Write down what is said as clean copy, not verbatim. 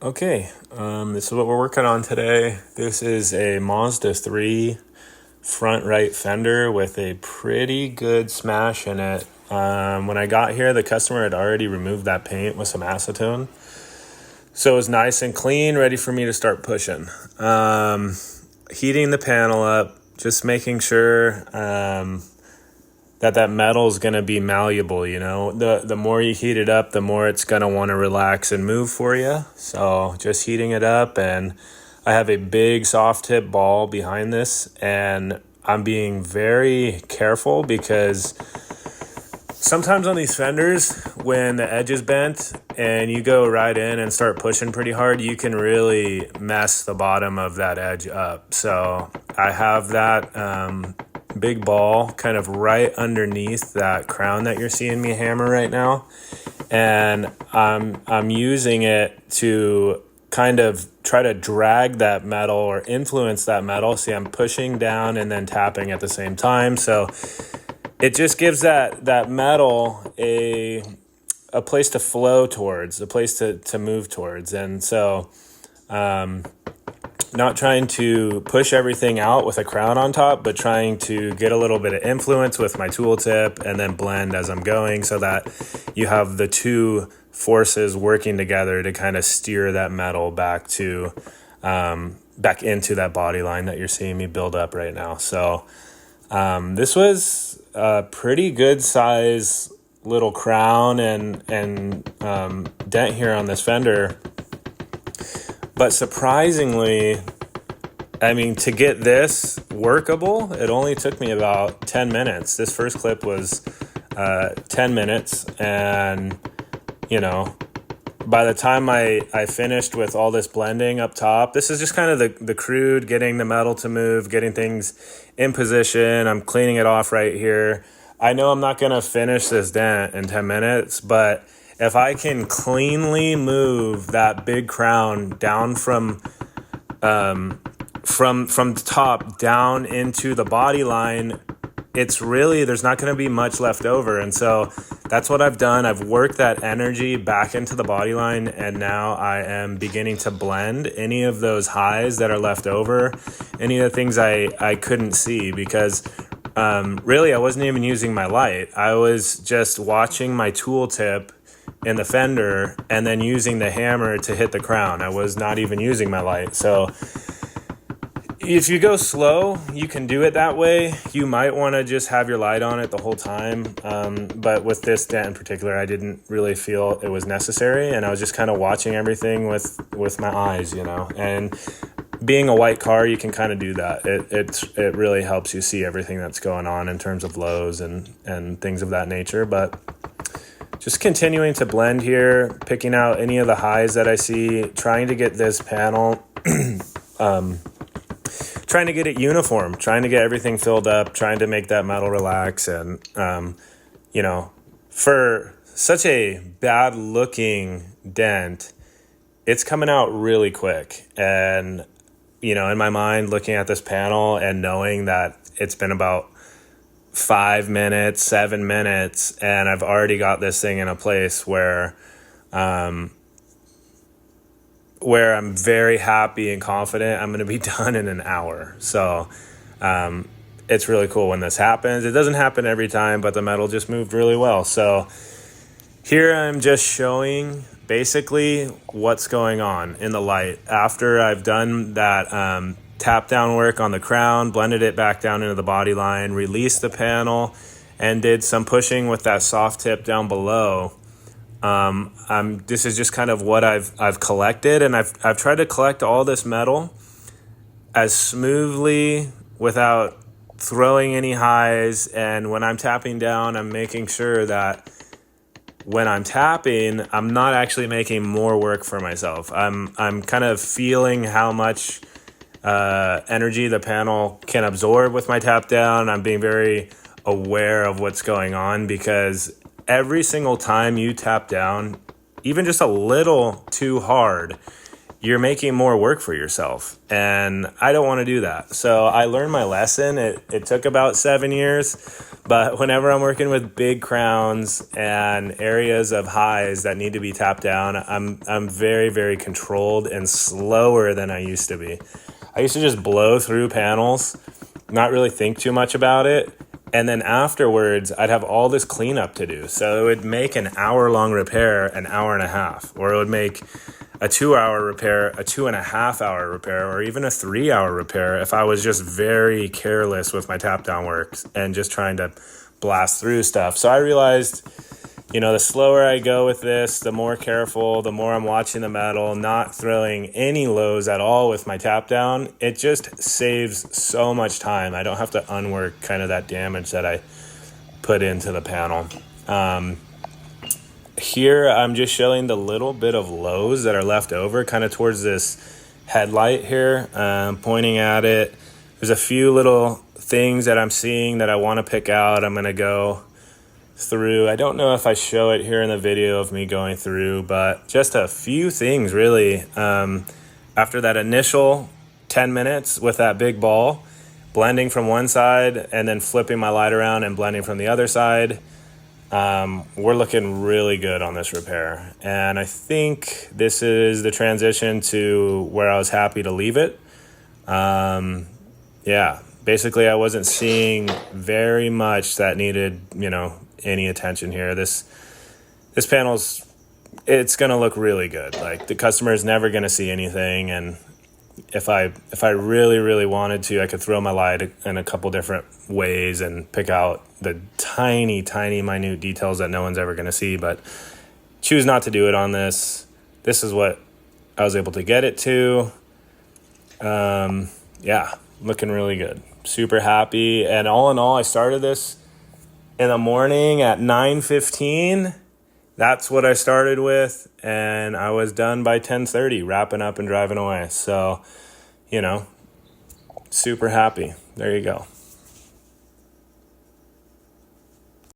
Okay, this is what we're working on today. This is a Mazda 3 front right fender with a pretty good smash in it. When I got here, the customer had already removed that paint with some acetone. So it was nice and clean, ready for me to start pushing. Heating the panel up, just making sure that metal is going to be malleable. The more you heat it up, the more it's going to want to relax and move for you. So just heating it up, and I have a big soft tip ball behind this, and I'm being very careful because sometimes on these fenders, when the edge is bent and you go right in and start pushing pretty hard, you can really mess the bottom of that edge up. So I have that big ball kind of right underneath that crown that you're seeing me hammer right now, and I'm using it to kind of try to drag that metal or influence that metal. See, I'm pushing down and then tapping at the same time, so it just gives that metal a place to flow towards, a place to move towards. And so not trying to push everything out with a crown on top, but trying to get a little bit of influence with my tool tip and then blend as I'm going, so that you have the two forces working together to kind of steer that metal back to back into that body line that you're seeing me build up right now. So this was a pretty good size little crown and dent here on this fender. But surprisingly, I mean, to get this workable, it only took me about 10 minutes. This first clip was 10 minutes. And, by the time I finished with all this blending up top, this is just kind of the crude, getting the metal to move, getting things in position. I'm cleaning it off right here. I know I'm not going to finish this dent in 10 minutes, but if I can cleanly move that big crown down from the top down into the body line, there's not going to be much left over. And so that's what I've done. I've worked that energy back into the body line, and now I am beginning to blend any of those highs that are left over, any of the things I couldn't see, because really I wasn't even using my light. I was just watching my tool tip in the fender and then using the hammer to hit the crown. I was not even using my light. So if you go slow, you can do it that way. You might want to just have your light on it the whole time. But with this dent in particular, I didn't really feel it was necessary. And I was just kind of watching everything with my eyes, And being a white car, you can kind of do that. It really helps you see everything that's going on in terms of lows and things of that nature. But just continuing to blend here, picking out any of the highs that I see, trying to get this panel, trying to get it uniform, trying to get everything filled up, trying to make that metal relax. And, for such a bad looking dent, it's coming out really quick. And, in my mind, looking at this panel and knowing that it's been about 5 minutes, 7 minutes, and I've already got this thing in a place where I'm very happy and confident I'm going to be done in an hour. So it's really cool when this happens. It doesn't happen every time, but the metal just moved really well. So here I'm just showing basically what's going on in the light after I've done that tap down work on the crown, blended it back down into the body line, released the panel, and did some pushing with that soft tip down below. This is just kind of what I've collected, and I've tried to collect all this metal as smoothly without throwing any highs. And when I'm tapping down, I'm making sure that when I'm tapping, I'm not actually making more work for myself. I'm kind of feeling how much energy the panel can absorb with my tap down. I'm being very aware of what's going on, because every single time you tap down, even just a little too hard, you're making more work for yourself. And I don't want to do that. So I learned my lesson. It took about 7 years, but whenever I'm working with big crowns and areas of highs that need to be tapped down, I'm very, very controlled and slower than I used to be. I used to just blow through panels, not really think too much about it. And then afterwards, I'd have all this cleanup to do. So it would make an hour-long repair an hour and a half, or it would make a 2-hour repair a 2.5-hour repair, or even a 3-hour repair if I was just very careless with my tap down works and just trying to blast through stuff. So I realized, the slower I go with this, the more careful, the more I'm watching the metal, not throwing any lows at all with my tap down. It just saves so much time. I don't have to unwork kind of that damage that I put into the panel. Here, I'm just showing the little bit of lows that are left over kind of towards this headlight here, pointing at it. There's a few little things that I'm seeing that I want to pick out. I'm going to go through. I don't know if I show it here in the video of me going through, but just a few things really. After that initial 10 minutes with that big ball, blending from one side and then flipping my light around and blending from the other side, we're looking really good on this repair. And I think this is the transition to where I was happy to leave it. Basically I wasn't seeing very much that needed, any attention here. This panel's, it's going to look really good. Like, the customer is never going to see anything. And if I really, really wanted to, I could throw my light in a couple different ways and pick out the tiny, tiny, minute details that no one's ever going to see, but choose not to do it on this. This is what I was able to get it to. Looking really good. Super happy. And all in all, I started this in the morning at 9:15. That's what I started with, and I was done by 10:30, wrapping up and driving away. So, super happy. There you go.